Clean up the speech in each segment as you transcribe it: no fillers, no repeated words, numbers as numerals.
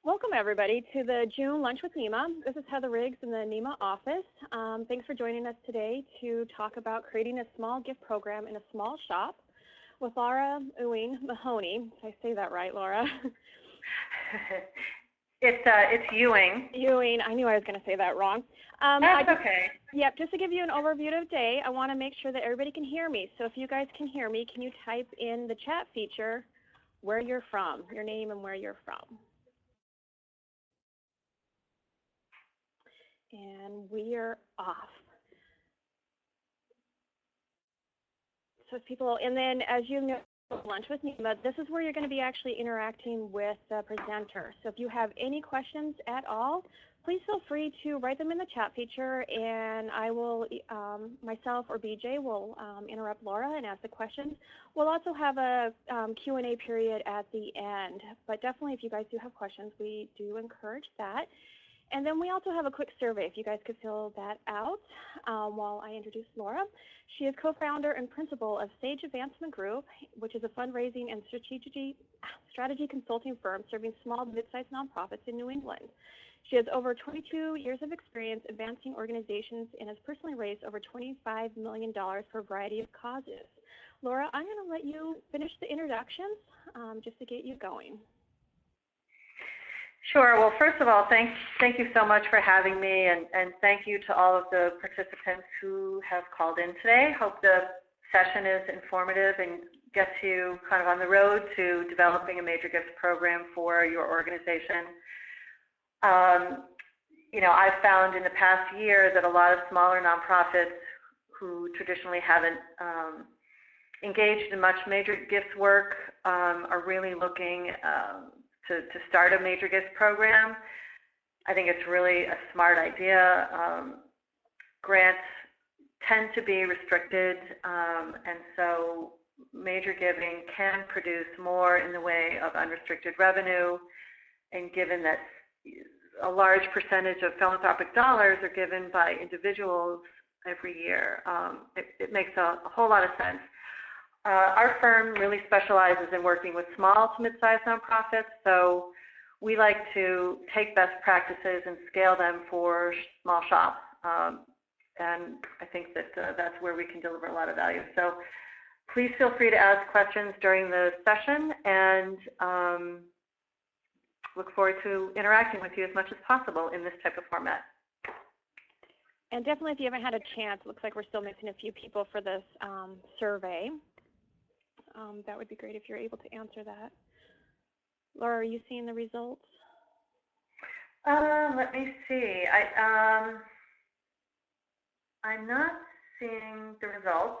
Welcome, everybody, to the June Lunch with NEMA. This is Heather Riggs in the NEMA office. Thanks for joining us today to talk about creating a small gift program in a small shop with Laura Ewing-Mahoney. Did I say that right, Laura? It's Ewing. Ewing. I knew I was going to say that wrong. That's okay. Yep, just to give you an overview of the day, I want to make sure that everybody can hear me. So if you guys can hear me, can you type in the chat feature where you're from, your name and where you're from? And we are off. So people, and then as you know, Lunch with NEMA, this is where you're going to be actually interacting with the presenter. So if you have any questions at all, please feel free to write them in the chat feature, and I will, myself or BJ will interrupt Laura and ask the questions. We'll also have a Q&A period at the end, but definitely if you guys do have questions, we do encourage that. And then we also have a quick survey, if you guys could fill that out while I introduce Laura. She is co-founder and principal of Sage Advancement Group, which is a fundraising and strategy consulting firm serving small and mid-sized nonprofits in New England. She has over 22 years of experience advancing organizations and has personally raised over $25 million for a variety of causes. Laura, I'm going to let you finish the introductions just to get you going. Sure. Well, first of all, thank you so much for having me, and thank you to all of the participants who have called in today. Hope the session is informative and gets you kind of on the road to developing a major gifts program for your organization. You know, I've found in the past year that a lot of smaller nonprofits who traditionally haven't engaged in much major gifts work are really looking to start a major gifts program. I think it's really a smart idea. Grants tend to be restricted, and so major giving can produce more in the way of unrestricted revenue, and given that a large percentage of philanthropic dollars are given by individuals every year, it makes a whole lot of sense. Our firm really specializes in working with small to mid-sized nonprofits, so we like to take best practices and scale them for small shops, and I think that that's where we can deliver a lot of value. So please feel free to ask questions during the session, and look forward to interacting with you as much as possible in this type of format. And definitely, if you haven't had a chance, it looks like we're still missing a few people for this survey. That would be great if you're able to answer that. Laura, are you seeing the results? Let me see. I'm not seeing the results.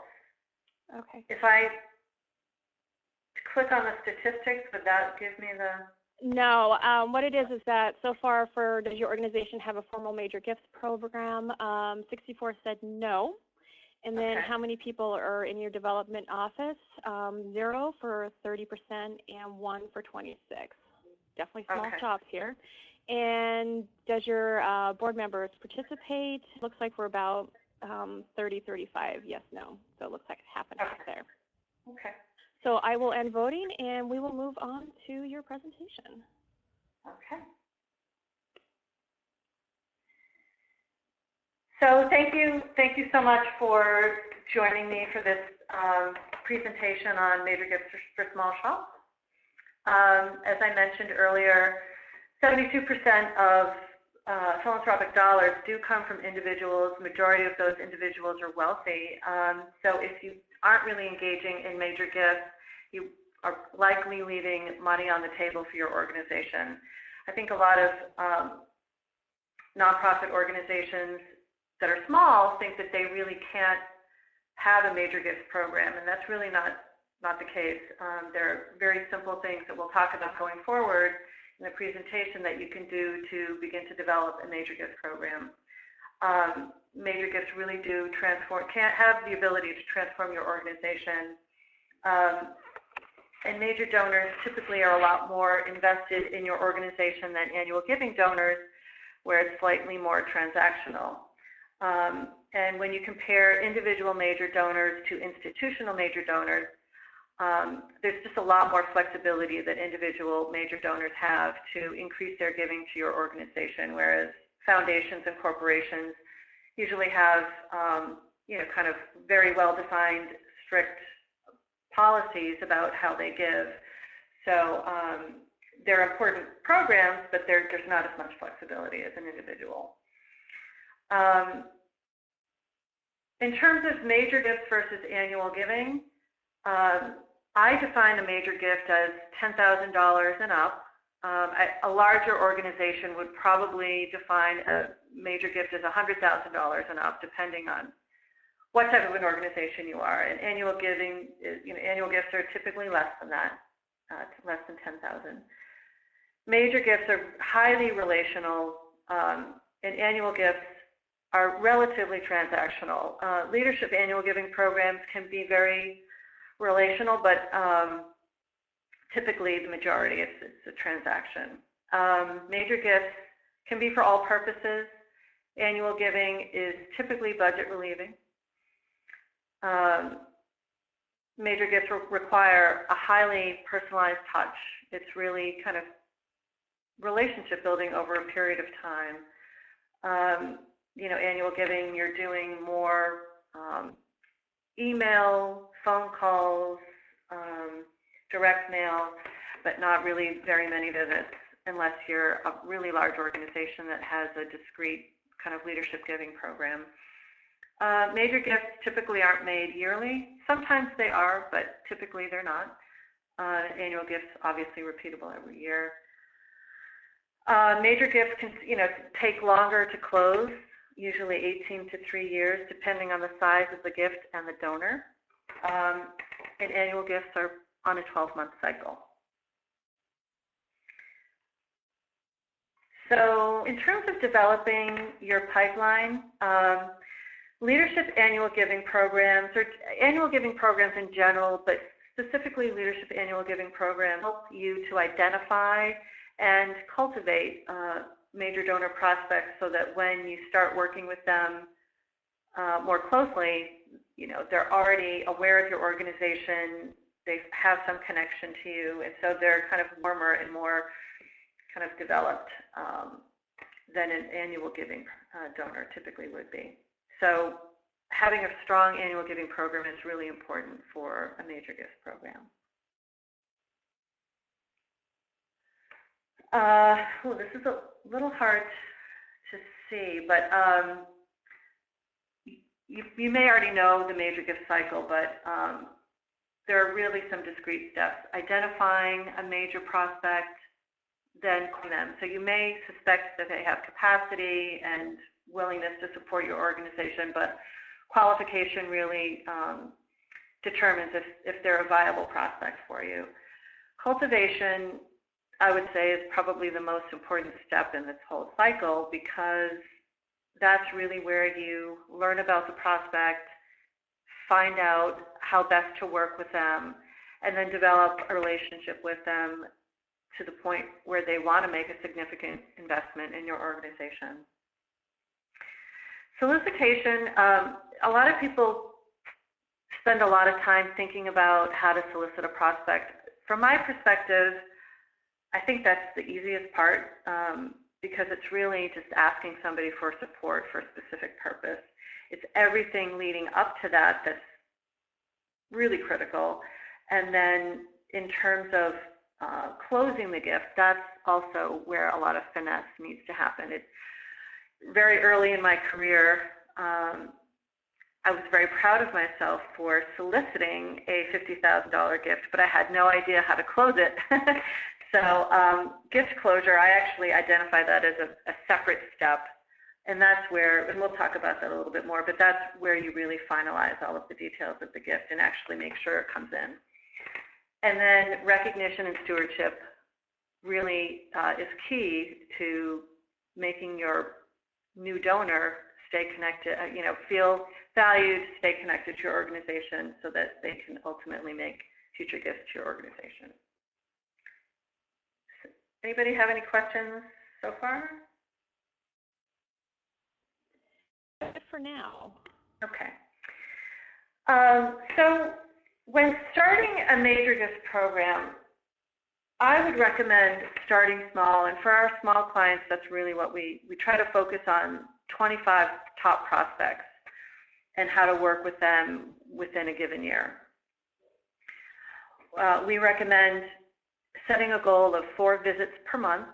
Okay. If I click on the statistics, would that give me the... No. What it is that so far, does your organization have a formal major gifts program? 64 said no. And then how many people are in your development office? 0 for 30% and 1 for 26. Definitely small shops here. And does your board members participate? Looks like we're about 30, 35, yes, no. So it looks like half and half there. Okay. So I will end voting, and we will move on to your presentation. Okay. So thank you so much for joining me for this presentation on major gifts for small shops. As I mentioned earlier, 72% of philanthropic dollars do come from individuals. Majority of those individuals are wealthy. So if you aren't really engaging in major gifts, you are likely leaving money on the table for your organization. I think a lot of nonprofit organizations that are small think that they really can't have a major gifts program, and that's really not the case. There are very simple things that we'll talk about going forward in the presentation that you can do to begin to develop a major gifts program. Major gifts really do can't have the ability to transform your organization. And major donors typically are a lot more invested in your organization than annual giving donors, where it's slightly more transactional. And when you compare individual major donors to institutional major donors, there's just a lot more flexibility that individual major donors have to increase their giving to your organization, whereas foundations and corporations usually have, kind of very well-defined, strict policies about how they give. So they're important programs, but there's not as much flexibility as an individual. In terms of major gifts versus annual giving, I define a major gift as $10,000 and up. A larger organization would probably define a major gift as $100,000 and up, depending on what type of an organization you are. And annual giving is, annual gifts are typically less than that, less than $10,000. Major gifts are highly relational, and annual gifts are relatively transactional. Leadership annual giving programs can be very relational, but typically the majority it's a transaction. Major gifts can be for all purposes. Annual giving is typically budget relieving. Major gifts require a highly personalized touch. It's really kind of relationship building over a period of time. Annual giving, you're doing more email, phone calls, direct mail, but not really very many visits unless you're a really large organization that has a discrete kind of leadership giving program. Major gifts typically aren't made yearly. Sometimes they are, but typically they're not. Annual gifts, obviously repeatable every year. Major gifts can, take longer to close, usually 18 to 3 years, depending on the size of the gift and the donor. And annual gifts are on a 12-month cycle. So in terms of developing your pipeline, leadership annual giving programs, or annual giving programs in general, but specifically leadership annual giving programs, help you to identify and cultivate major donor prospects so that when you start working with them more closely, they're already aware of your organization, they have some connection to you, and so they're kind of warmer and more kind of developed than an annual giving donor typically would be. So having a strong annual giving program is really important for a major gift program. This is a little hard to see, but you may already know the major gift cycle, but there are really some discrete steps. Identifying a major prospect, then calling them. So you may suspect that they have capacity and willingness to support your organization, but qualification really determines if they're a viable prospect for you. Cultivation, I would say, is probably the most important step in this whole cycle, because that's really where you learn about the prospect, find out how best to work with them, and then develop a relationship with them to the point where they want to make a significant investment in your organization. Solicitation, a lot of people spend a lot of time thinking about how to solicit a prospect. From my perspective, I think that's the easiest part, because it's really just asking somebody for support for a specific purpose. It's everything leading up to that that's really critical. And then in terms of closing the gift, that's also where a lot of finesse needs to happen. It's very early in my career, I was very proud of myself for soliciting a $50,000 gift, but I had no idea how to close it. So gift closure, I actually identify that as a separate step, and that's where, and we'll talk about that a little bit more, but that's where you really finalize all of the details of the gift and actually make sure it comes in. And then recognition and stewardship really is key to making your new donor stay connected, feel valued, stay connected to your organization so that they can ultimately make future gifts to your organization. Anybody have any questions so far? Good for now. Okay. So When starting a major gifts program, I would recommend starting small, and for our small clients, that's really what we try to focus on 25 top prospects and how to work with them within a given year. We recommend setting a goal of 4 visits per month,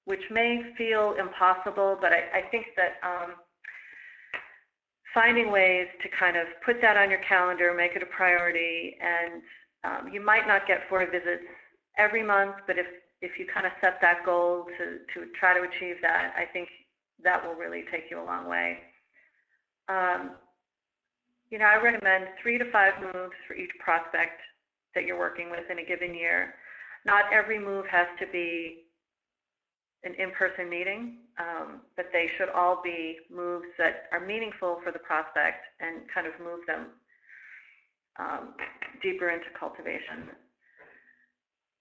which may feel impossible, but I think that finding ways to kind of put that on your calendar, make it a priority, and you might not get 4 visits every month, but if you kind of set that goal to try to achieve that, I think that will really take you a long way. You know, I recommend 3 to 5 moves for each prospect that you're working with in a given year. Not every move has to be an in-person meeting, but they should all be moves that are meaningful for the prospect and kind of move them deeper into cultivation.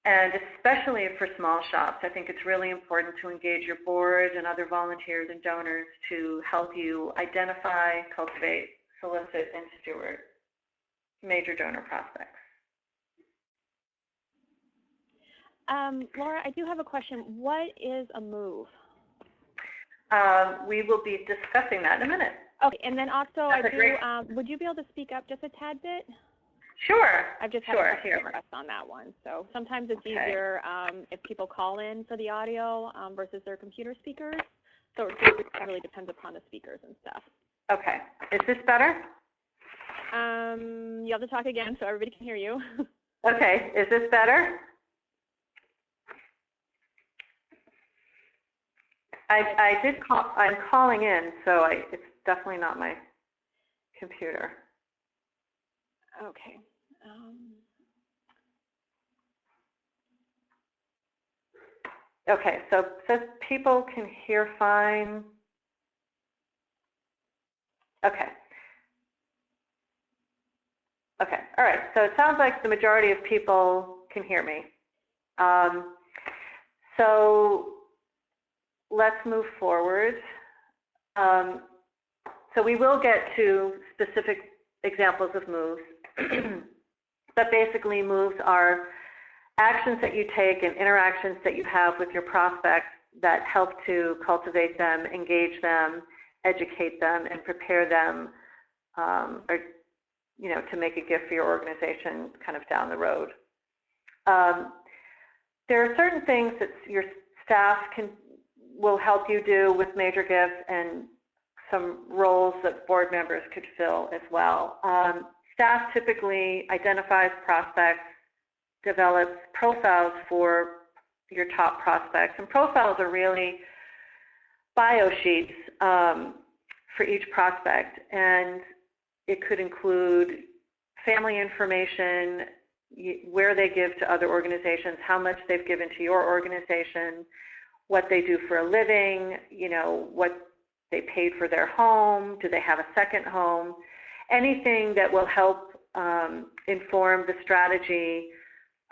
And especially for small shops, I think it's really important to engage your board and other volunteers and donors to help you identify, cultivate, solicit, and steward major donor prospects. Laura, I do have a question. What is a move? We will be discussing that in a minute. Okay, and then also would you be able to speak up just a tad bit? Sure. I've just had a request on that one. So sometimes it's easier if people call in for the audio versus their computer speakers. So it really depends upon the speakers and stuff. Okay. Is this better? You have to talk again so everybody can hear you. Okay. Is this better? I did call. I'm calling in, so it's definitely not my computer. Okay. Okay, so it says people can hear fine. Okay. Okay, all right, so it sounds like the majority of people can hear me. So let's move forward. So we will get to specific examples of moves, but basically moves are actions that you take and interactions that you have with your prospects that help to cultivate them, engage them, educate them, and prepare them or, you know, to make a gift for your organization kind of down the road. There are certain things that your staff will help you do with major gifts and some roles that board members could fill as well. Staff typically identifies prospects, develops profiles for your top prospects, and profiles are really bio sheets for each prospect, and it could include family information, where they give to other organizations, how much they've given to your organization, what they do for a living, you know, what they paid for their home, do they have a second home, anything that will help inform the strategy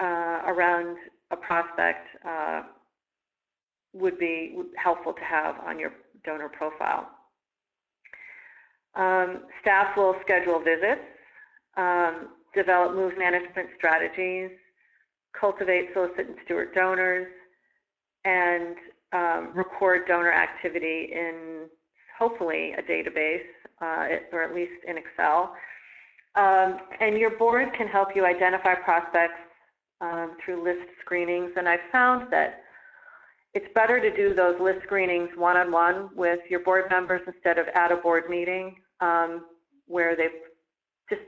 around a prospect would be helpful to have on your donor profile. Staff will schedule visits, develop move management strategies, cultivate, solicit, and steward donors, and record donor activity in hopefully a database or at least in Excel. And your board can help you identify prospects through list screenings, and I've found that it's better to do those list screenings one-on-one with your board members instead of at a board meeting where they've just,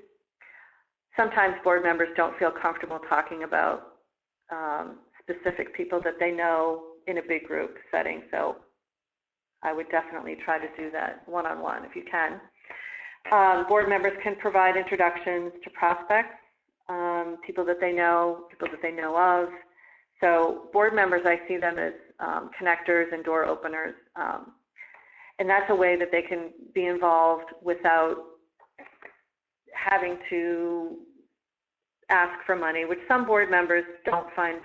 sometimes board members don't feel comfortable talking about specific people that they know in a big group setting, so I would definitely try to do that one-on-one if you can. Board members can provide introductions to prospects, people that they know of. So board members, I see them as connectors and door openers, and that's a way that they can be involved without having to ask for money, which some board members don't find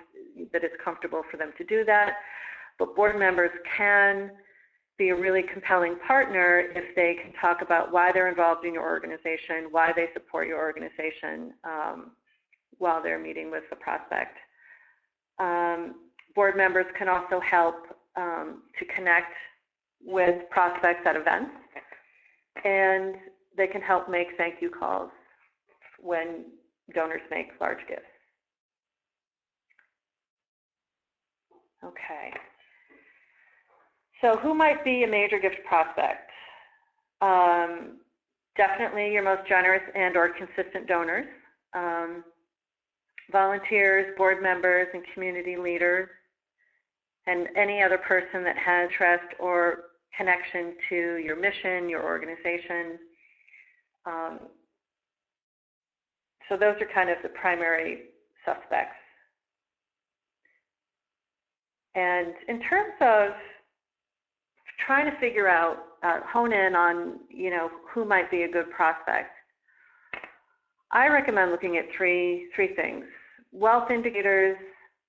that it's comfortable for them to do that. But board members can be a really compelling partner if they can talk about why they're involved in your organization, why they support your organization while they're meeting with the prospect. Board members can also help to connect with prospects at events, and they can help make thank you calls when donors make large gifts. Okay. So who might be a major gift prospect? Definitely your most generous and or consistent donors. Volunteers, board members, and community leaders, and any other person that has interest or connection to your mission, your organization. So those are kind of the primary suspects. And in terms of trying to figure out, hone in on, who might be a good prospect, I recommend looking at three things: wealth indicators,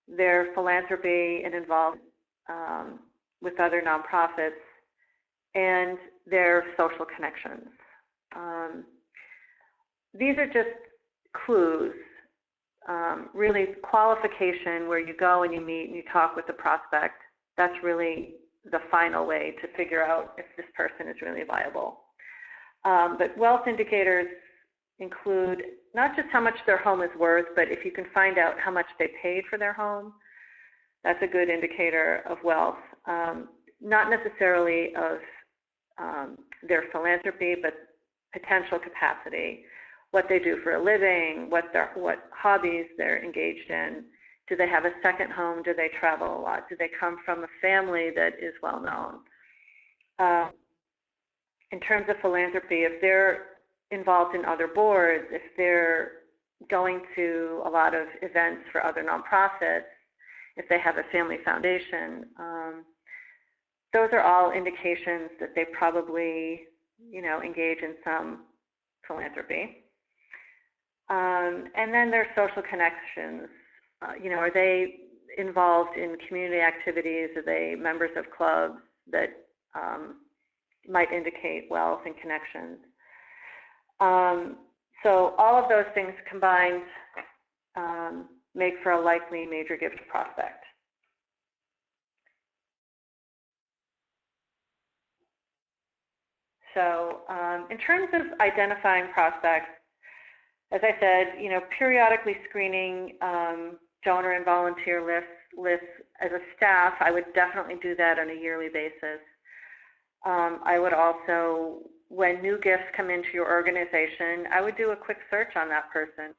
their philanthropy and involvement with other nonprofits, and their social connections. These are just clues, really qualification where you go and you meet and you talk with the prospect. That's really the final way to figure out if this person is really viable. But wealth indicators include not just how much their home is worth, but if you can find out how much they paid for their home, that's a good indicator of wealth. Not necessarily of their philanthropy, but potential capacity, what they do for a living, what hobbies they're engaged in. Do they have a second home? Do they travel a lot? Do they come from a family that is well known? In terms of philanthropy, if they're involved in other boards, if they're going to a lot of events for other nonprofits, if they have a family foundation, those are all indications that they probably, engage in some philanthropy. And then their social connections. Are they involved in community activities? Are they members of clubs that might indicate wealth and connections? So all of those things combined make for a likely major gift prospect. So in terms of identifying prospects, as I said, periodically screening donor and volunteer lists as a staff, I would definitely do that on a yearly basis. I would also, when new gifts come into your organization, I would do a quick search on that person.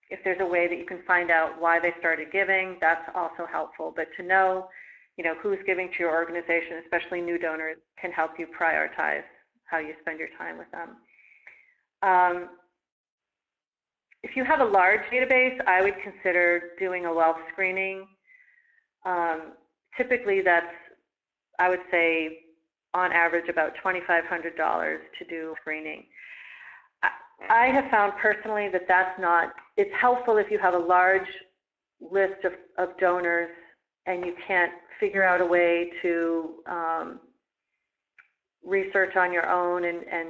If there's a way that you can find out why they started giving, that's also helpful. But to know, who's giving to your organization, especially new donors, can help you prioritize how you spend your time with them. If you have a large database, I would consider doing a wealth screening. Typically that's, I would say, on average about $2,500 to do screening. I have found personally that that's not, it's helpful if you have a large list of donors and you can't figure out a way to research on your own, and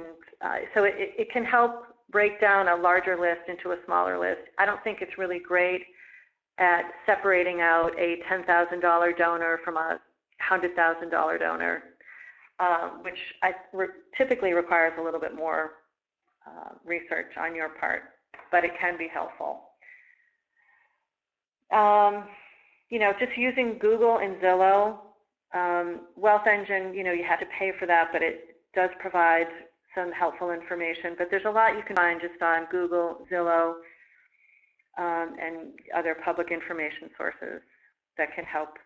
so it can help break down a larger list into a smaller list. I don't think it's really great at separating out a $10,000 donor from a $100,000 donor, which typically requires a little bit more research on your part, but it can be helpful. Just using Google and Zillow, Wealth Engine, you have to pay for that, but it does provide some helpful information. But there's a lot you can find just on Google, Zillow, and other public information sources that can help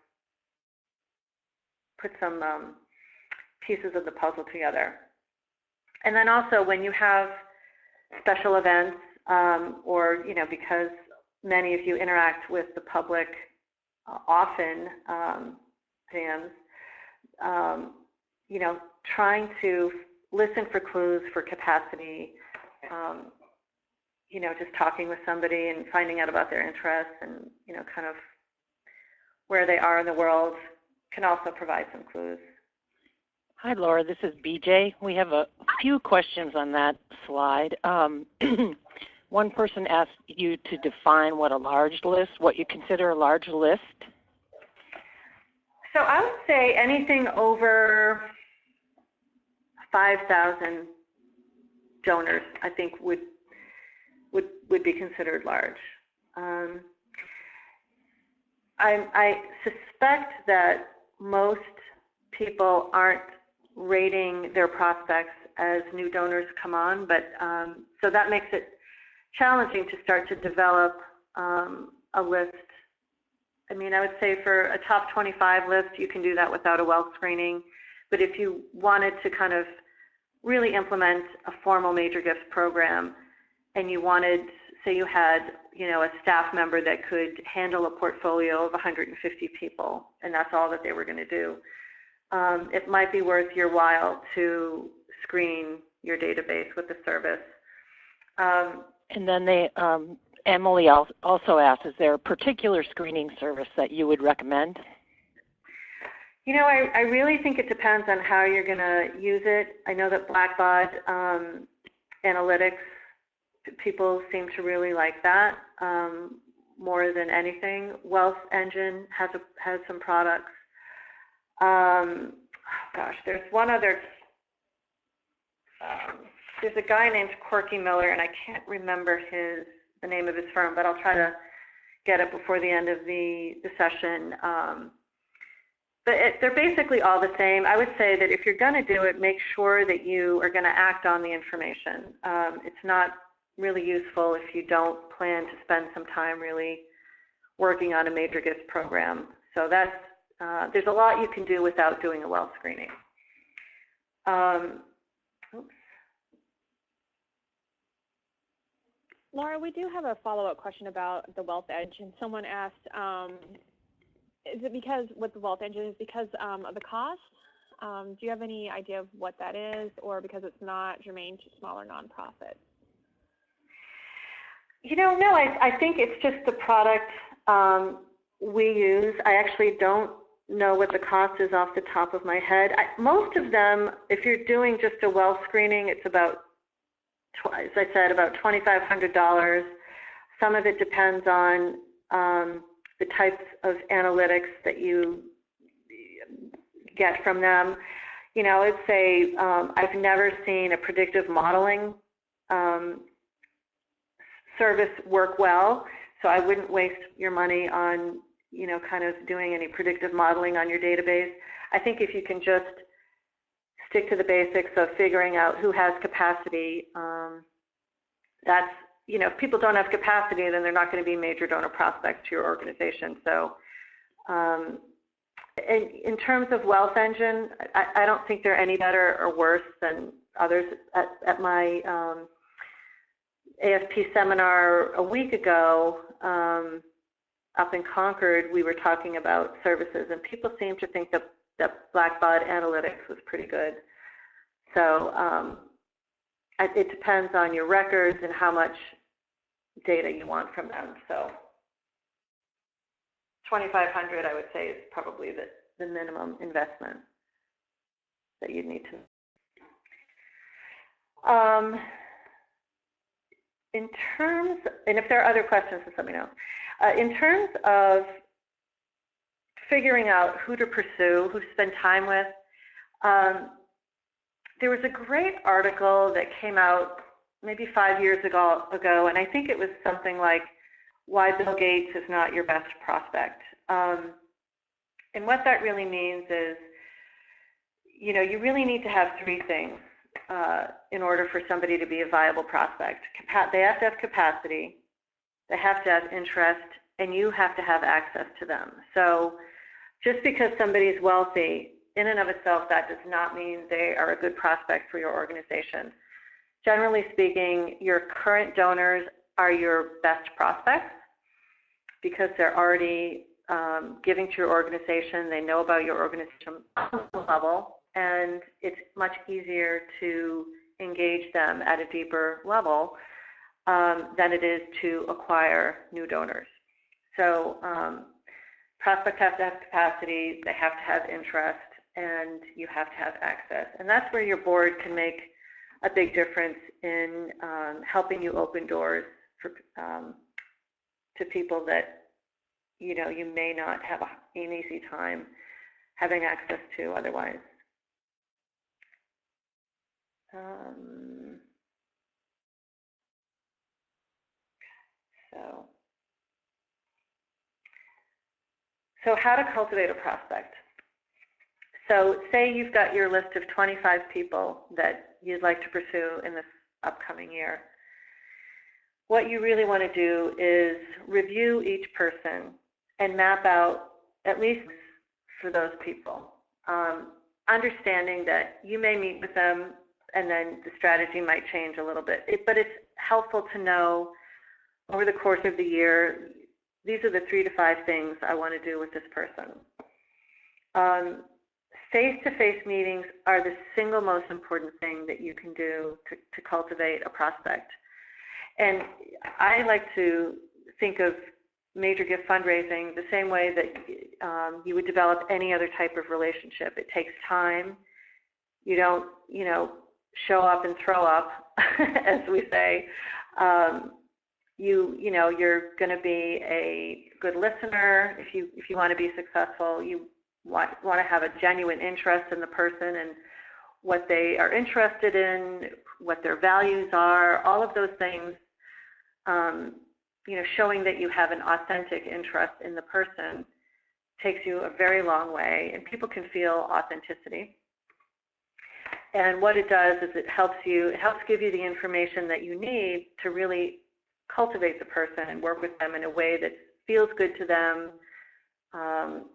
put some pieces of the puzzle together. And then also when you have special events, or because many of you interact with the public often, Pams, trying to listen for clues for capacity, just talking with somebody and finding out about their interests and, kind of where they are in the world can also provide some clues. Hi, Laura. This is BJ. We have a few questions on that slide. One person asked you to define what what you consider a large list. So I would say anything over 5,000 donors, I think would be considered large. I suspect that most people aren't rating their prospects as new donors come on, but so that makes it challenging to start to develop a list. I mean, I would say for a top 25 list, you can do that without a wealth screening. But if you wanted to kind of really implement a formal major gifts program, and you wanted, say you had, a staff member that could handle a portfolio of 150 people, and that's all that they were going to do, it might be worth your while to screen your database with the service. And then Emily also asked, is there a particular screening service that you would recommend? I really think it depends on how you're going to use it. I know that Blackbaud analytics, people seem to really like that more than anything. Wealth Engine has some products. There's one other. There's a guy named Corky Miller, and I can't remember the name of his firm, but I'll try to get it before the end of the session. But they're basically all the same. I would say that if you're going to do it, make sure that you are going to act on the information. It's not really useful if you don't plan to spend some time really working on a major gifts program. So that's there's a lot you can do without doing a wealth screening. Laura, we do have a follow-up question about the Wealth Engine. Someone asked, is it because with the Wealth Engine is because of the cost? Do you have any idea of what that is, or because it's not germane to smaller nonprofits? No, I think it's just the product we use. I actually don't know what the cost is off the top of my head. Most of them, if you're doing just a wealth screening, it's about, as I said, about $2,500. Some of it depends on the types of analytics that you get from them. I would say I've never seen a predictive modeling service work well, so I wouldn't waste your money on, kind of doing any predictive modeling on your database. I think if you can just stick to the basics of figuring out who has capacity, that's, if people don't have capacity, then they're not going to be major donor prospects to your organization. So in terms of Wealth Engine, I don't think they're any better or worse than others. At my AFP seminar a week ago up in Concord, we were talking about services, and people seem to think that Blackbaud Analytics was pretty good. So it depends on your records and how much data you want from them. So $2,500, I would say, is probably the minimum investment that you'd need to. In terms, and if there are other questions, just let me know. In terms of figuring out who to pursue, who to spend time with, there was a great article that came out maybe 5 years ago, and I think it was something like why Bill Gates is not your best prospect. And what that really means is, you really need to have three things in order for somebody to be a viable prospect. They have to have capacity, they have to have interest, and you have to have access to them. So just because somebody's wealthy, in and of itself, that does not mean they are a good prospect for your organization. Generally speaking, your current donors are your best prospects because they're already giving to your organization. They know about your organization level, and it's much easier to engage them at a deeper level than it is to acquire new donors. So prospects have to have capacity, they have to have interest, and you have to have access. And that's where your board can make a big difference in helping you open doors for, to people that, you know, you may not have an easy time having access to otherwise. So how to cultivate a prospect. So say you've got your list of 25 people that you'd like to pursue in this upcoming year. What you really want to do is review each person and map out at least for those people. Understanding that you may meet with them and then the strategy might change a little bit. But it's helpful to know over the course of the year, these are the 3 to 5 things I want to do with this person. Face-to-face meetings are the single most important thing that you can do to cultivate a prospect. And I like to think of major gift fundraising the same way that you would develop any other type of relationship. It takes time. You don't, you know, show up and throw up, as we say. You know, you're going to be a good listener. If you want to be successful, you want to have a genuine interest in the person and what they are interested in, what their values are, all of those things. You know, showing that you have an authentic interest in the person takes you a very long way, and people can feel authenticity. And what it does is it helps give you the information that you need to really cultivate the person and work with them in a way that feels good to them,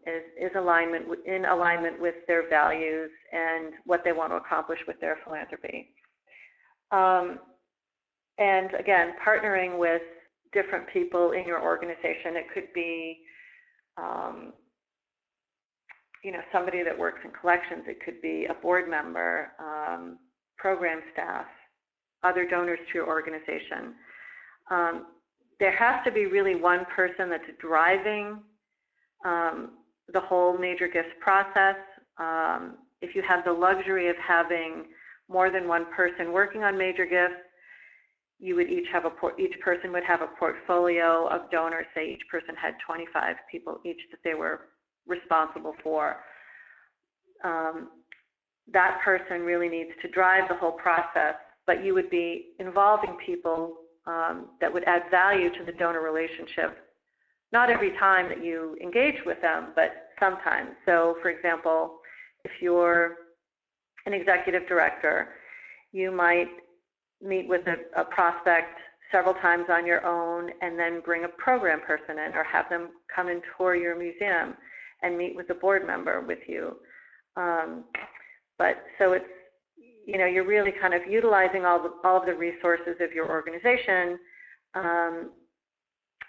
is in alignment with their values and what they want to accomplish with their philanthropy. And again, partnering with different people in your organization. It could be, you know, somebody that works in collections. It could be a board member, program staff, other donors to your organization. There has to be really one person that's driving the whole major gifts process. If you have the luxury of having more than one person working on major gifts, you would each person would have a portfolio of donors. Say each person had 25 people each that they were responsible for. That person really needs to drive the whole process, but you would be involving people that would add value to the donor relationship. Not every time that you engage with them, but sometimes. So, for example, if you're an executive director, you might meet with a prospect several times on your own and then bring a program person in or have them come and tour your museum and meet with a board member with you. But so it's, you know, you're really kind of utilizing all of the resources of your organization,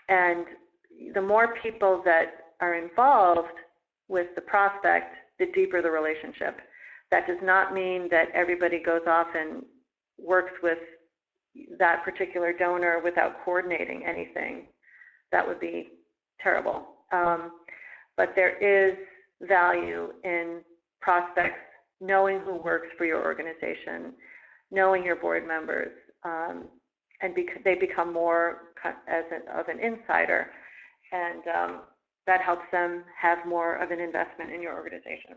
and the more people that are involved with the prospect, the deeper the relationship. That does not mean that everybody goes off and works with that particular donor without coordinating anything. That would be terrible. But there is value in prospects knowing who works for your organization, knowing your board members, and they become more of an insider, and that helps them have more of an investment in your organization.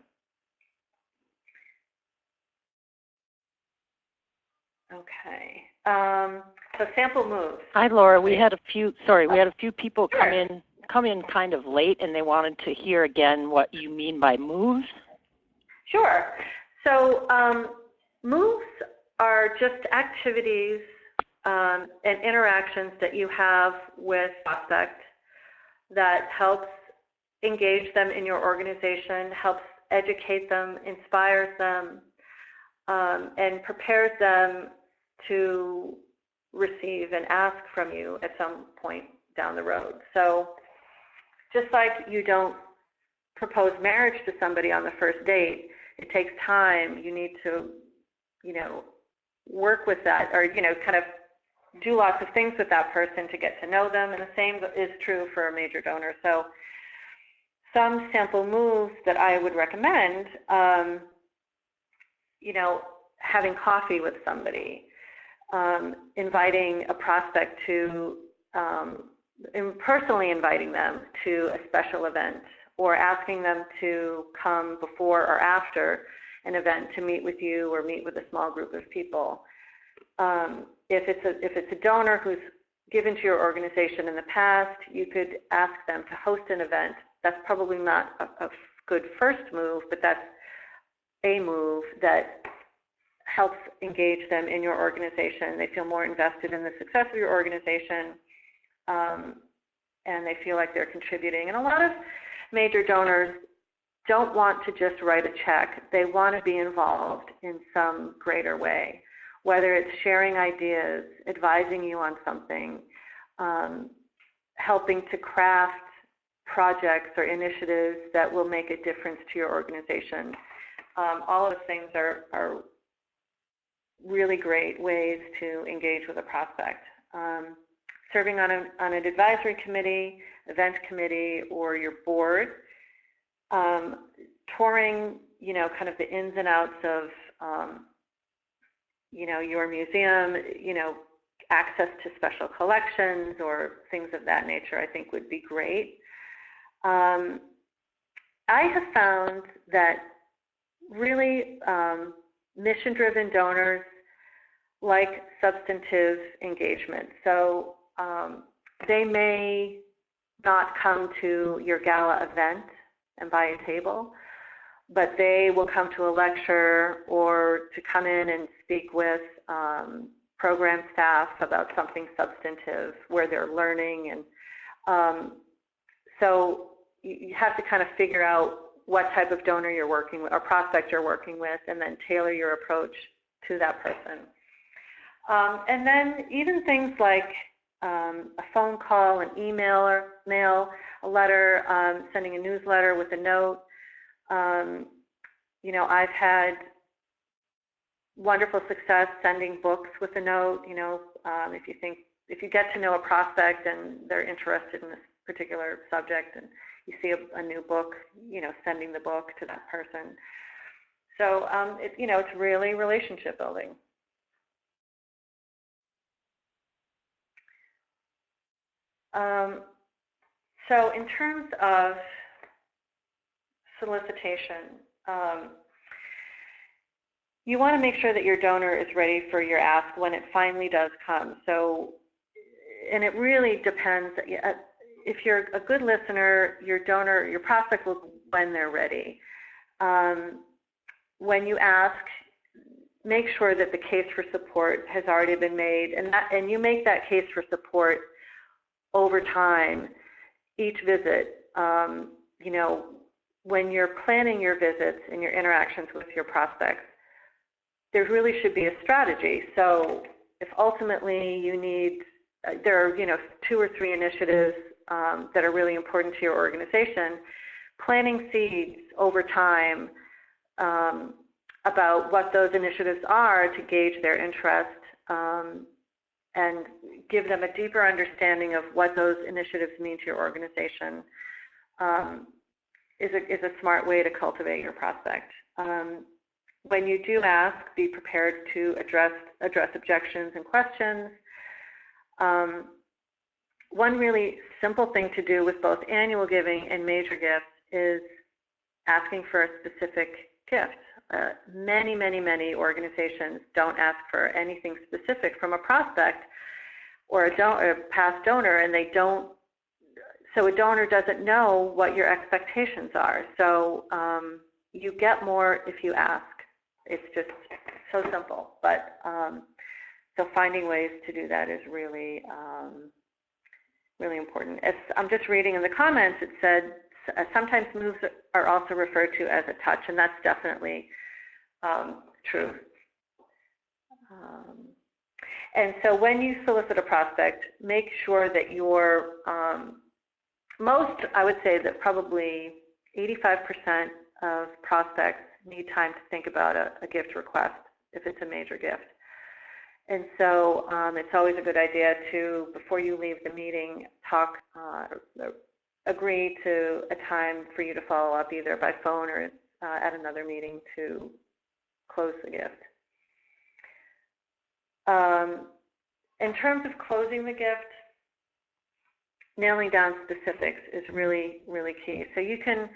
Okay. So sample moves. Hi, Laura. We had a few people come in kind of late, and they wanted to hear again what you mean by moves. Sure. So moves are just activities and interactions that you have with prospect that helps engage them in your organization, helps educate them, inspires them, and prepares them to receive and ask from you at some point down the road. So just like you don't propose marriage to somebody on the first date, it takes time. You need to, you know, work with that, or, you know, kind of do lots of things with that person to get to know them, and the same is true for a major donor. So some sample moves that I would recommend, having coffee with somebody, inviting a prospect to, personally inviting them to a special event, or asking them to come before or after an event to meet with you or meet with a small group of people. If it's a donor who's given to your organization in the past, you could ask them to host an event. That's probably not a good first move, but that's a move that helps engage them in your organization. They feel more invested in the success of your organization, and they feel like they're contributing. And a lot of major donors don't want to just write a check. They want to be involved in some greater way, whether it's sharing ideas, advising you on something, helping to craft projects or initiatives that will make a difference to your organization. All of those things are really great ways to engage with a prospect. Serving on an advisory committee, event committee, or your board, touring, kind of the ins and outs of, your museum, access to special collections or things of that nature, I think would be great. I have found that really mission-driven donors like substantive engagement. So they may not come to your gala event and buy a table, but they will come to a lecture or to come in and speak with program staff about something substantive where they're learning. And so you have to kind of figure out what type of donor you're working with or prospect you're working with, and then tailor your approach to that person. And then even things like a phone call, an email or mail, a letter, sending a newsletter with a note. I've had wonderful success sending books with a note. If you get to know a prospect and they're interested in this particular subject, and you see a new book, sending the book to that person. So it's really relationship building. So in terms of solicitation, you want to make sure that your donor is ready for your ask when it finally does come. So, and it really depends. If you're a good listener, your prospect will when they're ready. When you ask, make sure that the case for support has already been made, and you make that case for support over time, each visit. When you're planning your visits and your interactions with your prospects, there really should be a strategy. So if ultimately you need, there are 2 or 3 initiatives that are really important to your organization, planting seeds over time about what those initiatives are to gauge their interest and give them a deeper understanding of what those initiatives mean to your organization is a smart way to cultivate your prospect. When you do ask, be prepared to address objections and questions. One really simple thing to do with both annual giving and major gifts is asking for a specific gift. Many organizations don't ask for anything specific from a prospect or a past donor, and they don't. So a donor doesn't know what your expectations are. So you get more if you ask. It's just so simple. But so finding ways to do that is really, really important. I'm just reading in the comments, it said sometimes moves are also referred to as a touch, and that's definitely true. And so when you solicit a prospect, make sure that your I would say that probably 85% of prospects need time to think about a gift request if it's a major gift. And so it's always a good idea to, before you leave the meeting, talk agree to a time for you to follow up either by phone or at another meeting to close the gift. In terms of closing the gift, nailing down specifics is really, really key. So you can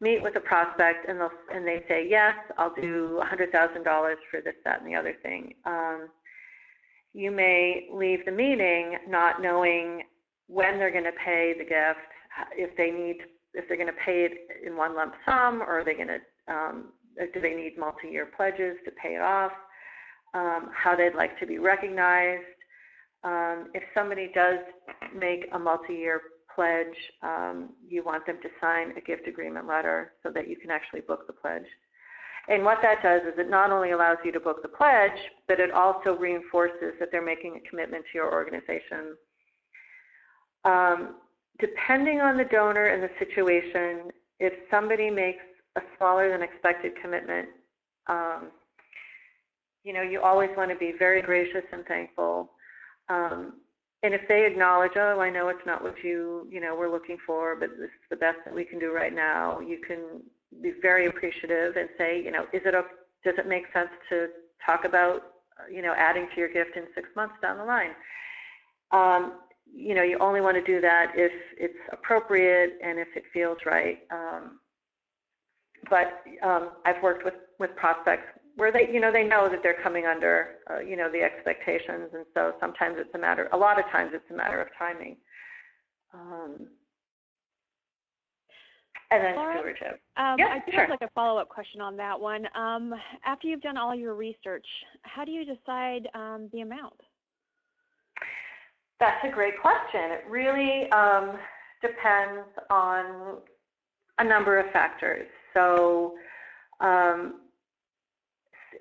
meet with a prospect and they say, yes, I'll do $100,000 for this, that, and the other thing. You may leave the meeting not knowing when they're going to pay the gift, if they're going to pay it in one lump sum, or are they going to, do they need multi-year pledges to pay it off, how they'd like to be recognized. If somebody does make a multi-year pledge, you want them to sign a gift agreement letter so that you can actually book the pledge. And what that does is it not only allows you to book the pledge, but it also reinforces that they're making a commitment to your organization. Depending on the donor and the situation, if somebody makes a smaller than expected commitment, you know, you always want to be very gracious and thankful. And if they acknowledge, oh, I know it's not what you know, we're looking for, but this is the best that we can do right now, you can be very appreciative and say, you know, does it make sense to talk about, you know, adding to your gift in 6 months down the line? You know, you only want to do that if it's appropriate and if it feels right. But I've worked with prospects where they, you know, they know that they're coming under, you know, the expectations, and so sometimes it's a lot of times it's a matter of timing. And then Laura, stewardship. Yeah, I do sure. have like a follow-up question on that one. After you've done all your research, how do you decide the amount? That's a great question. It really depends on a number of factors. So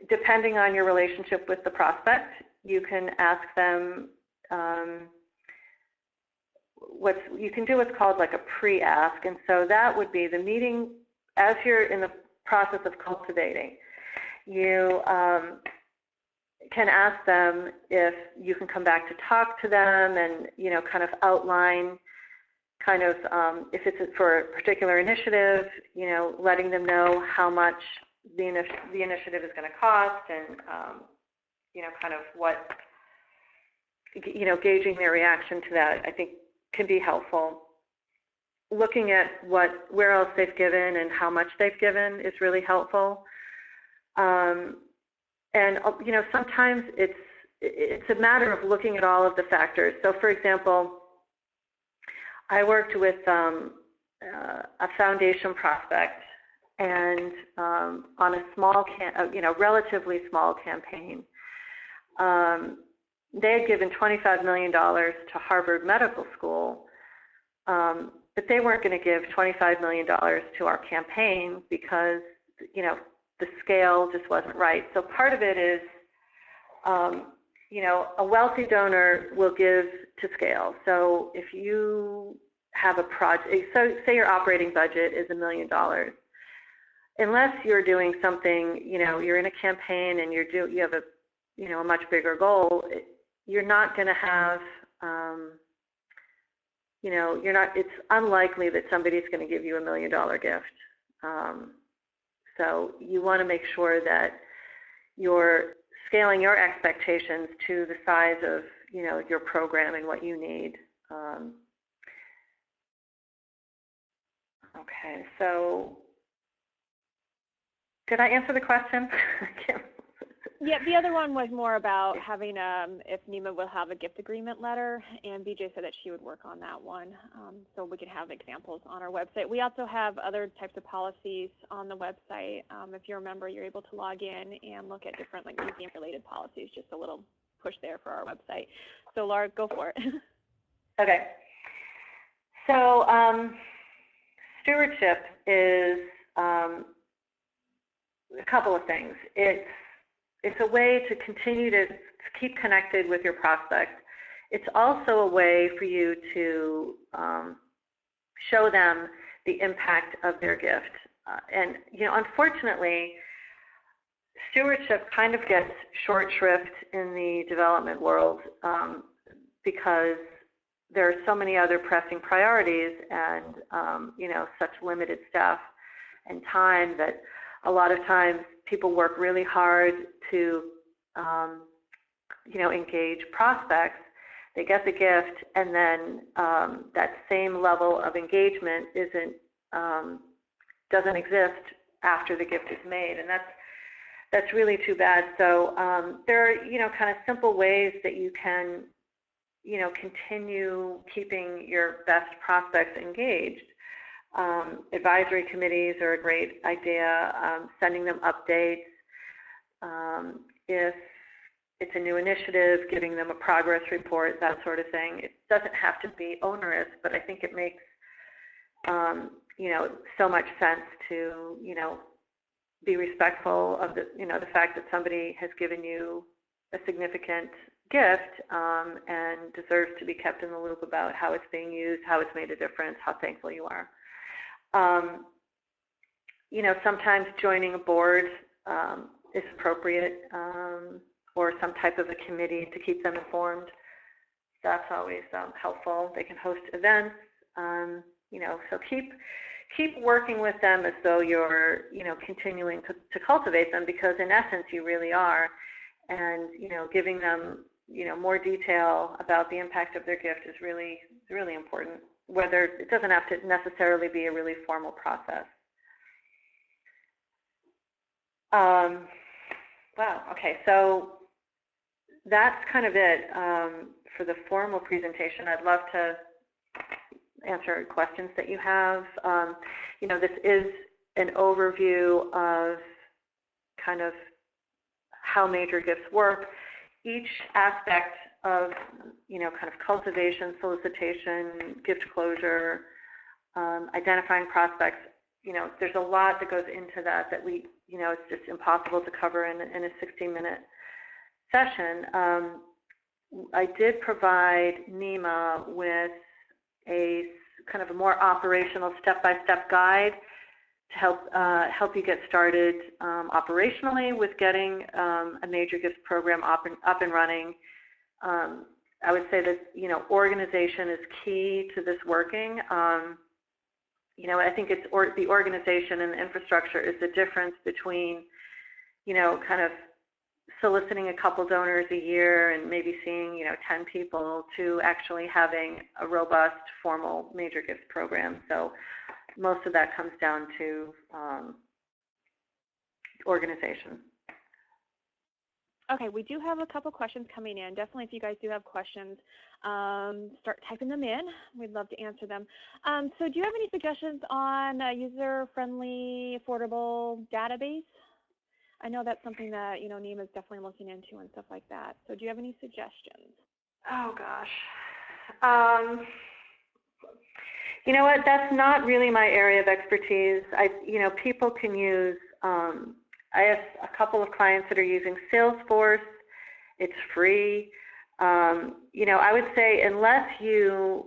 depending on your relationship with the prospect, you can ask them, you can do what's called like a pre-ask, and so that would be the meeting as you're in the process of cultivating. You can ask them if you can come back to talk to them and, you know, kind of outline kind of if it's for a particular initiative, you know, letting them know how much the initiative is going to cost, and you know, kind of what, you know, gauging their reaction to that, I think can be helpful. Looking at where else they've given and how much they've given is really helpful. And you know, sometimes it's a matter of looking at all of the factors. So, for example, I worked with a foundation prospect, and on a small, you know, relatively small campaign, they had given $25 million to Harvard Medical School, but they weren't going to give $25 million to our campaign because, you know, the scale just wasn't right. So part of it is, you know, a wealthy donor will give to scale. So if you have a project, so say your operating budget is $1 million, unless you're doing something, you know, you're in a campaign and you have a, you know, a much bigger goal, you're not going to have, you know, it's unlikely that somebody's going to give you $1 million gift. So you want to make sure that you're scaling your expectations to the size of, you know, your program and what you need. Okay, so did I answer the question? Yeah, the other one was more about having, if NEMA will have a gift agreement letter, and BJ said that she would work on that one, so we can have examples on our website. We also have other types of policies on the website. If you're a member, you're able to log in and look at different like museum-related policies, just a little push there for our website. So Laura, go for it. Okay. So stewardship is a couple of things. It's a way to continue to keep connected with your prospect. It's also a way for you to show them the impact of their gift. And, you know, unfortunately, stewardship kind of gets short shrift in the development world because there are so many other pressing priorities and, such limited staff and time that a lot of times people work really hard to, engage prospects. They get the gift, and then that same level of engagement doesn't exist after the gift is made, and that's really too bad. So there are, kind of simple ways that you can, continue keeping your best prospects engaged. Advisory committees are a great idea, sending them updates. If it's a new initiative, giving them a progress report, that sort of thing. It doesn't have to be onerous, but I think it makes, so much sense to, be respectful of the fact that somebody has given you a significant gift and deserves to be kept in the loop about how it's being used, how it's made a difference, how thankful you are. Sometimes joining a board is appropriate, or some type of a committee to keep them informed. That's always helpful. They can host events, so keep working with them as though you're, continuing to cultivate them, because in essence you really are, and, giving them, more detail about the impact of their gift is really important, whether it doesn't have to necessarily be a really formal process. Wow, okay, so that's kind of it for the formal presentation. I'd love to answer questions that you have. This is an overview of kind of how major gifts work. Each aspect of, kind of cultivation, solicitation, gift closure, identifying prospects, there's a lot that goes into that we, it's just impossible to cover in a 60-minute session. I did provide NEMA with a kind of a more operational step-by-step guide to help you get started operationally with getting a major gifts program up and running. I would say that organization is key to this working. I think it's the organization and the infrastructure is the difference between kind of soliciting a couple donors a year and maybe seeing 10 people to actually having a robust formal major gifts program. So most of that comes down to organization. Okay, we do have a couple questions coming in. Definitely, if you guys do have questions, start typing them in. We'd love to answer them. So do you have any suggestions on a user-friendly, affordable database? I know that's something that, NEMA is definitely looking into and stuff like that. So do you have any suggestions? Oh, gosh. You know what? That's not really my area of expertise. People can use, I have a couple of clients that are using Salesforce. It's free. I would say unless you,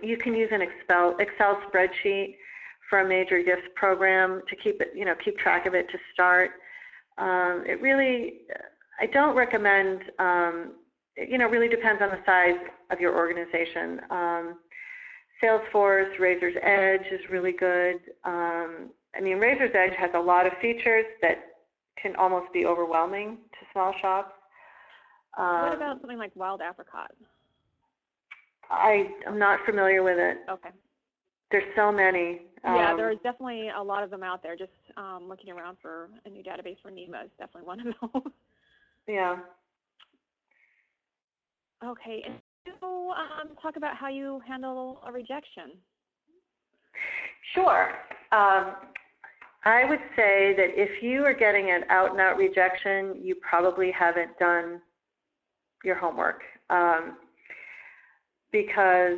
you can use an Excel spreadsheet for a major gifts program to keep it, keep track of it to start. It really, I don't recommend, it really depends on the size of your organization. Salesforce, Razor's Edge is really good. Razor's Edge has a lot of features that can almost be overwhelming to small shops. What about something like Wild Apricot? I'm not familiar with it. Okay. There's so many. Yeah, there's definitely a lot of them out there. Just looking around for a new database for NEMA is definitely one of those. Yeah. Okay, and so talk about how you handle a rejection. Sure. I would say that if you are getting an out-and-out rejection, you probably haven't done your homework. Because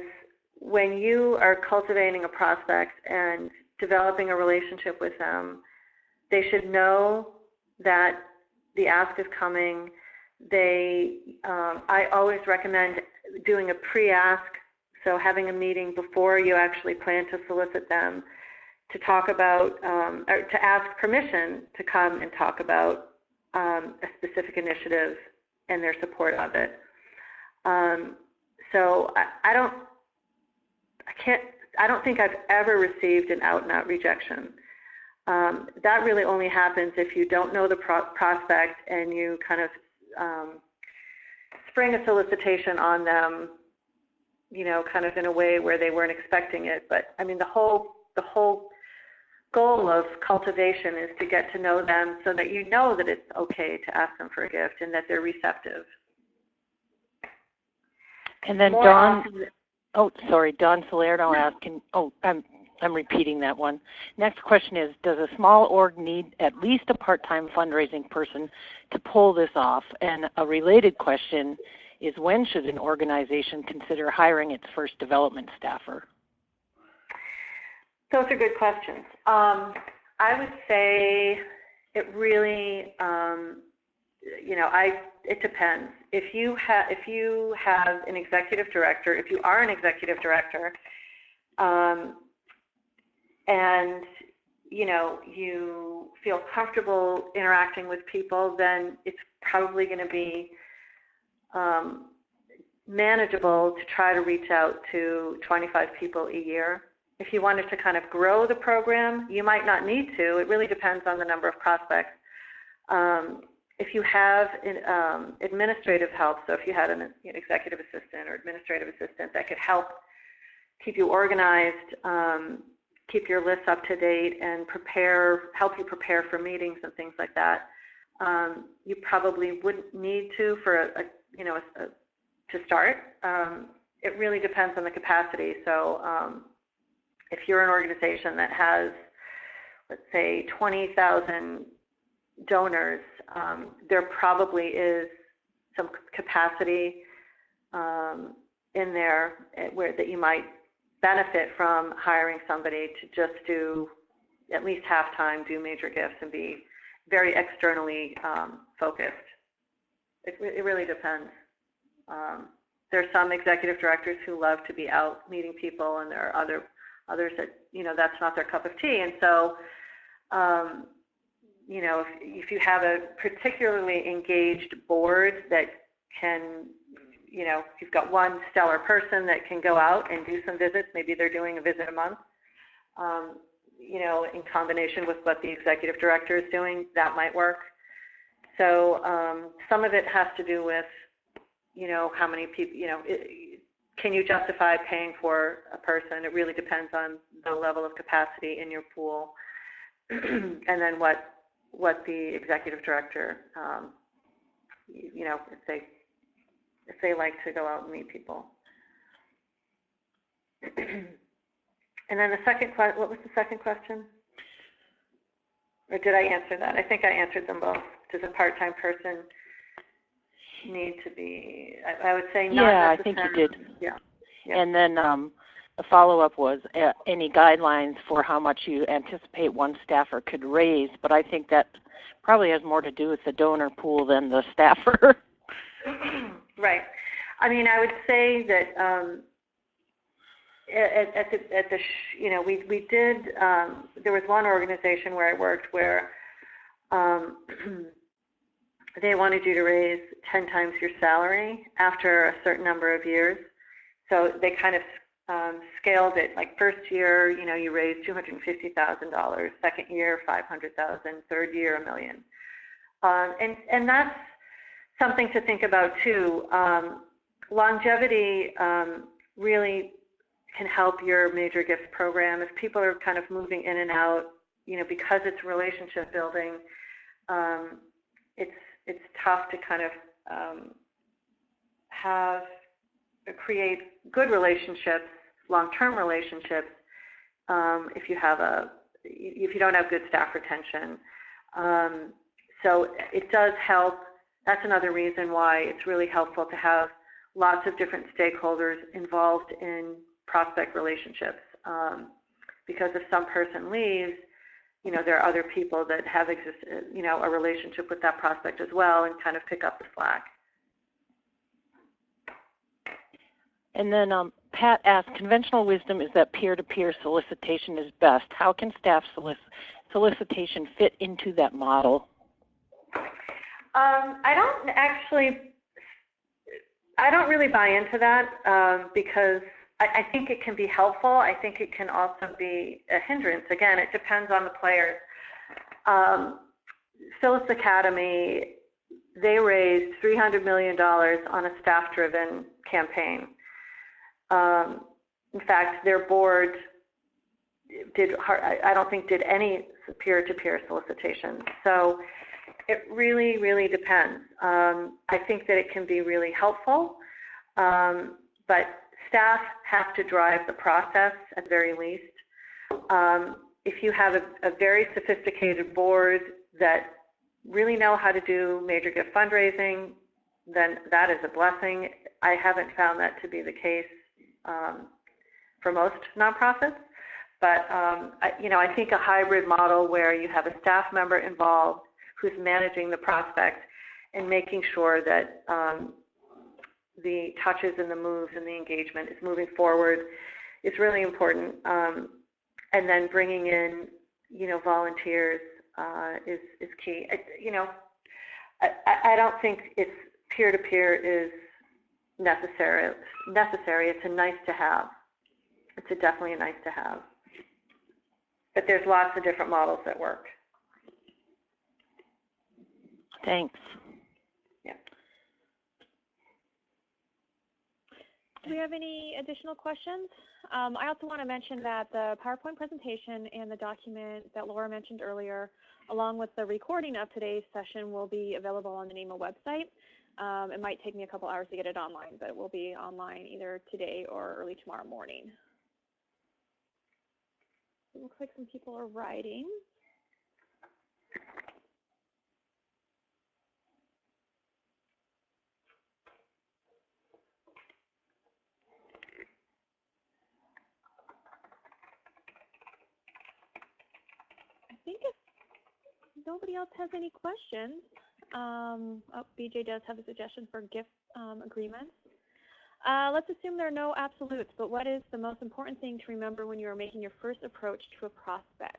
when you are cultivating a prospect and developing a relationship with them, they should know that the ask is coming. I always recommend doing a pre-ask, so having a meeting before you actually plan to solicit them to talk about, or to ask permission to come and talk about a specific initiative and their support of it. So I don't think I've ever received an out-and-out rejection. That really only happens if you don't know the prospect and you kind of spring a solicitation on them, kind of in a way where they weren't expecting it. But I mean, the whole goal of cultivation is to get to know them so that you know that it's okay to ask them for a gift and that they're receptive. And then Dawn Salerno asking, I'm repeating that one. Next question is, does a small org need at least a part-time fundraising person to pull this off? And a related question is, when should an organization consider hiring its first development staffer? Those are good questions. I would say it really, it depends. If you have an executive director, if you are an executive director, and you feel comfortable interacting with people, then it's probably going to be manageable to try to reach out to 25 people a year. If you wanted to kind of grow the program, you might not need to. It really depends on the number of prospects. If you have administrative help, so if you had an executive assistant or administrative assistant that could help keep you organized, keep your lists up to date, and help you prepare for meetings and things like that, you probably wouldn't need to to start. It really depends on the capacity. So if you're an organization that has, let's say, 20,000 donors, there probably is some capacity in there that you might benefit from hiring somebody to just do at least half-time, do major gifts, and be very externally focused. It really depends. There are some executive directors who love to be out meeting people, and there are others that, that's not their cup of tea. And so, if you have a particularly engaged board that can, if you've got one stellar person that can go out and do some visits, maybe they're doing a visit a month, in combination with what the executive director is doing, that might work. So some of it has to do with, how many people, can you justify paying for a person? It really depends on the level of capacity in your pool, and then what the executive director, if they like to go out and meet people. And then the second question, what was the second question? Or did I answer that? I think I answered them both. Does a part-time person need to be, I would say not necessarily. I think you did. Yeah. And then the follow-up was any guidelines for how much you anticipate one staffer could raise, but I think that probably has more to do with the donor pool than the staffer. Right. I mean, I would say that we did. There was one organization where I worked where they wanted you to raise 10 times your salary after a certain number of years. So they kind of scaled it. Like first year, you raised $250,000. Second year, $500,000. Third year, $1 million. And that's something to think about too. Longevity really can help your major gifts program. If people are kind of moving in and out, because it's relationship building, it's tough to kind of create good relationships, long-term relationships, if you don't have good staff retention. So it does help. That's another reason why it's really helpful to have lots of different stakeholders involved in prospect relationships. Because if some person leaves, there are other people that have existed, a relationship with that prospect as well, and kind of pick up the slack. And then Pat asked, conventional wisdom is that peer-to-peer solicitation is best. How can staff solicitation fit into that model? I don't actually I don't really buy into that because I think it can be helpful. I think it can also be a hindrance. Again, it depends on the players. Phyllis Academy, they raised $300 million on a staff-driven campaign. In fact, their board I don't think did any peer-to-peer solicitations. So it really, really depends. I think that it can be really helpful, but staff have to drive the process at the very least. If you have a very sophisticated board that really know how to do major gift fundraising, then that is a blessing. I haven't found that to be the case for most nonprofits, but I think a hybrid model where you have a staff member involved who's managing the prospect and making sure that the touches and the moves and the engagement is moving forward is really important. And then bringing in, volunteers is key. I don't think it's peer-to-peer is necessary. It's a nice to have. It's definitely a nice to have. But there's lots of different models that work. Thanks. Yeah. Do we have any additional questions? I also want to mention that the PowerPoint presentation and the document that Laura mentioned earlier, along with the recording of today's session, will be available on the NEMA website. It might take me a couple hours to get it online, but it will be online either today or early tomorrow morning. It looks like some people are writing. I think if nobody else has any questions, BJ does have a suggestion for gift agreements. Let's assume there are no absolutes, but what is the most important thing to remember when you are making your first approach to a prospect?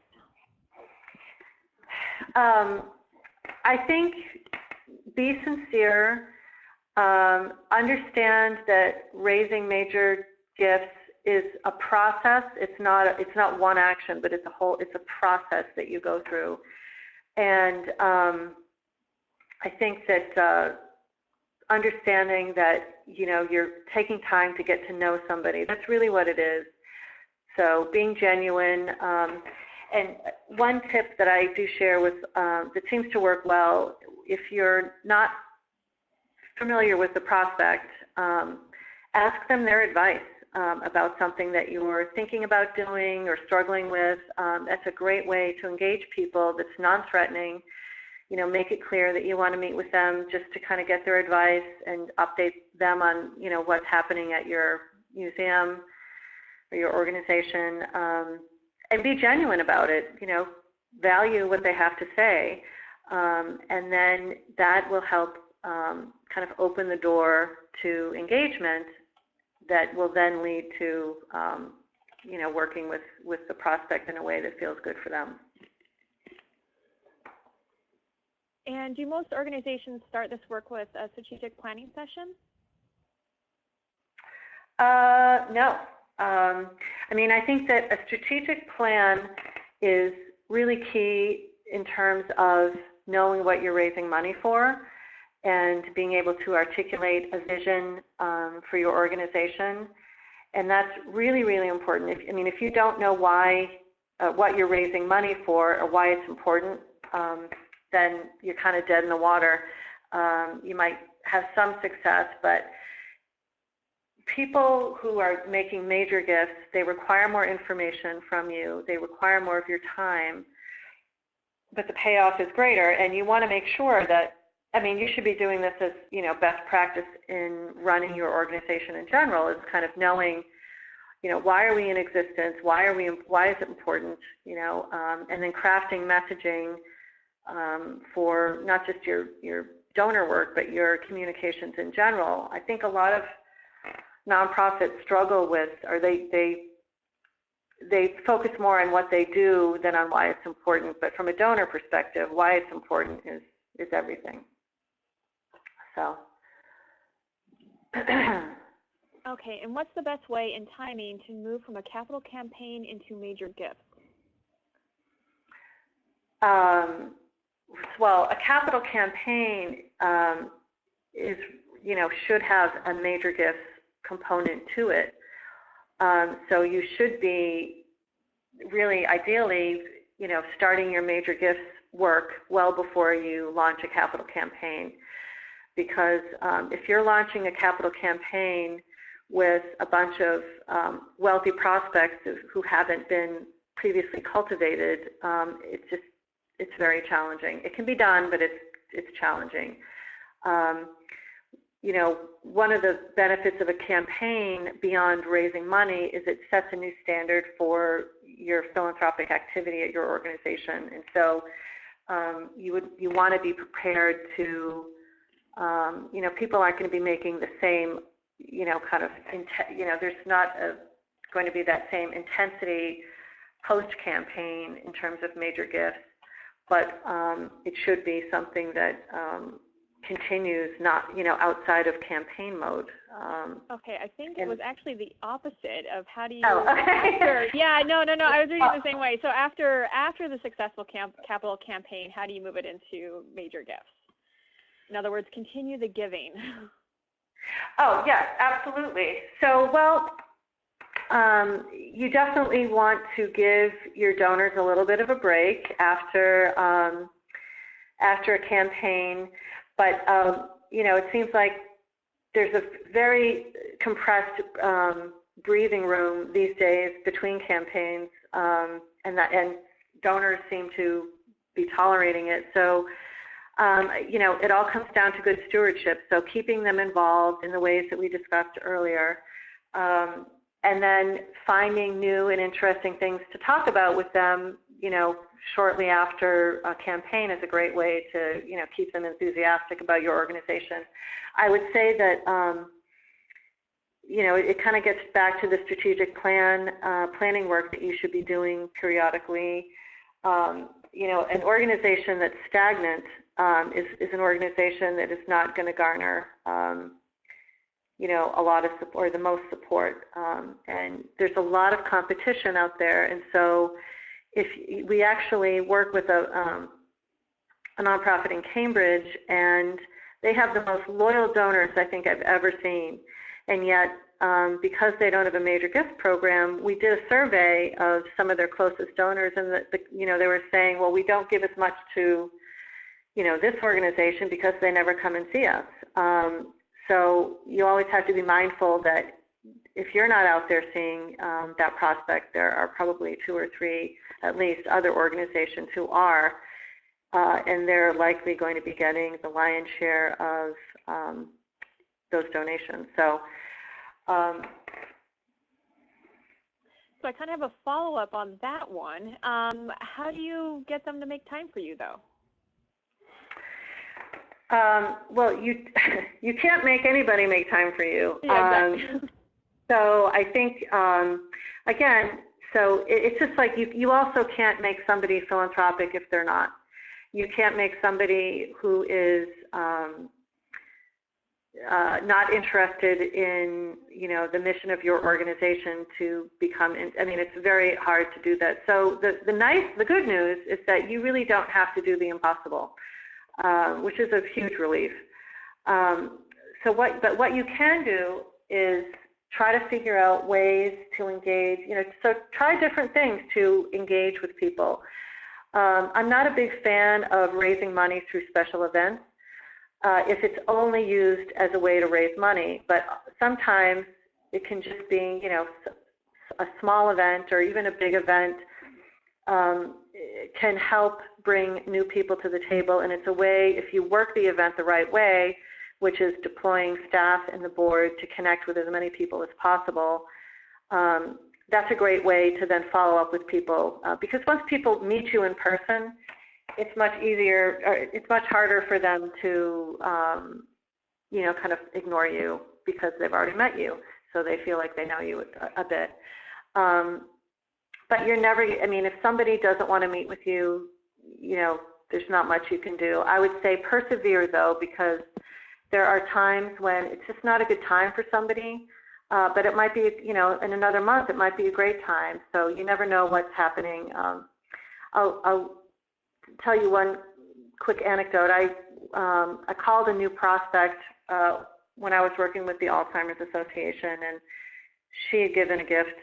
I think be sincere, understand that raising major gifts is a process. It's not one action, but it's a process that you go through. And I think that understanding that, you're taking time to get to know somebody, that's really what it is. So being genuine. And one tip that I do share with, that seems to work well, if you're not familiar with the prospect, ask them their advice about something that you're thinking about doing or struggling with. That's a great way to engage people that's non-threatening. Make it clear that you want to meet with them just to kind of get their advice and update them on, what's happening at your museum or your organization, and be genuine about it. Value what they have to say, and then that will help kind of open the door to engagement that will then lead to, working with the prospect in a way that feels good for them. And do most organizations start this work with a strategic planning session? No. I think that a strategic plan is really key in terms of knowing what you're raising money for and being able to articulate a vision for your organization. And that's really, really important. If you don't know why, what you're raising money for or why it's important, then you're kind of dead in the water. You might have some success, but people who are making major gifts, they require more information from you. They require more of your time, but the payoff is greater. And you want to make sure that, you should be doing this as, best practice in running your organization in general, is kind of knowing, why are we in existence? Why is it important? And then crafting messaging for not just your donor work, but your communications in general. I think a lot of nonprofits struggle with, or they focus more on what they do than on why it's important. But from a donor perspective, why it's important is everything. So Okay, and what's the best way and timing to move from a capital campaign into major gifts? Well, a capital campaign is, should have a major gifts component to it. So you should be really, ideally, starting your major gifts work well before you launch a capital campaign. Because if you're launching a capital campaign with a bunch of wealthy prospects who haven't been previously cultivated, it's very challenging. It can be done, but it's challenging. One of the benefits of a campaign beyond raising money is it sets a new standard for your philanthropic activity at your organization. And so you want to be prepared to, people aren't going to be making the same, there's not going to be that same intensity post-campaign in terms of major gifts, but it should be something that continues, not, outside of campaign mode. Okay, I think it was actually the opposite of how do you, oh, okay. no, I was reading the same way. So after the successful capital campaign, how do you move it into major gifts? In other words, continue the giving. Oh, yes, absolutely. So, well, you definitely want to give your donors a little bit of a break after a campaign, but it seems like there's a very compressed breathing room these days between campaigns, and donors seem to be tolerating it. So, it all comes down to good stewardship. So keeping them involved in the ways that we discussed earlier. And then finding new and interesting things to talk about with them, shortly after a campaign is a great way to, keep them enthusiastic about your organization. I would say that, it kind of gets back to the strategic planning work that you should be doing periodically. An organization that's stagnant is an organization that is not going to garner a lot of support, or the most support. And there's a lot of competition out there. And so if we actually work with a nonprofit in Cambridge, and they have the most loyal donors I think I've ever seen. And yet, because they don't have a major gift program, we did a survey of some of their closest donors, and they were saying, well, we don't give as much to, this organization because they never come and see us. So you always have to be mindful that if you're not out there seeing that prospect, there are probably 2 or 3, at least, other organizations who are, and they're likely going to be getting the lion's share of those donations. So, so I kind of have a follow-up on that one. How do you get them to make time for you, though? Well, you can't make anybody make time for you. Yeah, exactly. So I think, again, so it's just like you also can't make somebody philanthropic if they're not. You can't make somebody who is not interested in, the mission of your organization to become, it's very hard to do that. So the good news is that you really don't have to do the impossible. Which is a huge relief. But what you can do is try to figure out ways to engage, so try different things to engage with people. I'm not a big fan of raising money through special events if it's only used as a way to raise money, but sometimes it can just be, a small event or even a big event can help bring new people to the table, and it's a way, if you work the event the right way, which is deploying staff and the board to connect with as many people as possible, that's a great way to then follow up with people, because once people meet you in person, it's much easier, or it's much harder for them to, kind of ignore you because they've already met you, so they feel like they know you a bit. But you're never, if somebody doesn't want to meet with you, there's not much you can do. I would say persevere, though, because There are times when it's just not a good time for somebody, but it might be, you know, in another month it might be a great time. So you never know what's happening. I'll tell you one quick anecdote. I called a new prospect when I was working with the Alzheimer's Association, and she had given a gift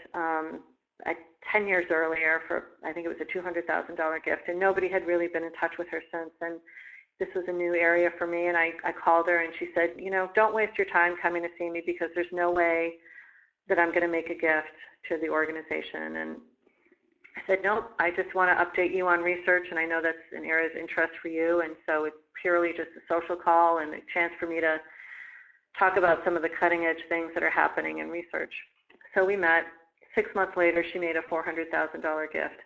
10 years earlier for, I think it was a $200,000 gift, and nobody had really been in touch with her since. And this was a new area for me, and I called her, and she said, you know, don't waste your time coming to see me because there's no way that I'm going to make a gift to the organization. And I said, no, I just want to update you on research, and I know that's an area of interest for you, and so it's purely just a social call and a chance for me to talk about some of the cutting-edge things that are happening in research. So we met. 6 months later, she made a $400,000 gift.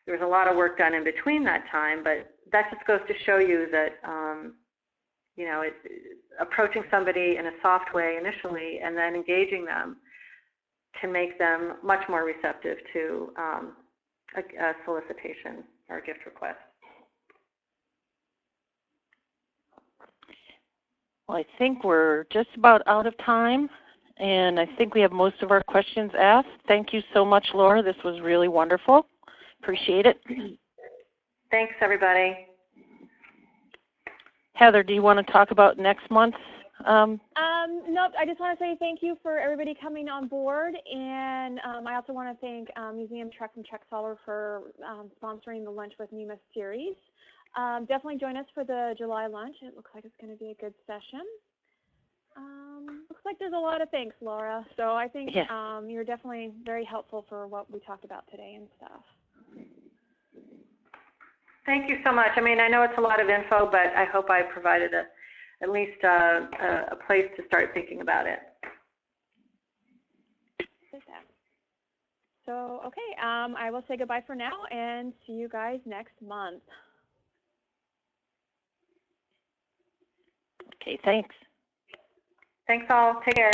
There was a lot of work done in between that time, but that just goes to show you that, you know, approaching somebody in a soft way initially and then engaging them can make them much more receptive to a solicitation or a gift request. Well, I think we're just about out of time, and I think we have most of our questions asked. Thank you so much, Laura. This was really wonderful. Appreciate it. Thanks, everybody. Heather, do you want to talk about next month's? Nope, I just want to say thank you for everybody coming on board, and I also want to thank Museum Trek from Czech Solar for sponsoring the Lunch with NEMA series. Definitely join us for the July lunch. It looks like it's going to be a good session. Looks like there's a lot of thanks, Laura. So I think you're definitely very helpful for what we talked about today and stuff. Thank you so much. I mean, I know it's a lot of info, but I hope I provided at least a place to start thinking about it. So, okay, I will say goodbye for now and see you guys next month. Okay, thanks. Thanks all. Take care.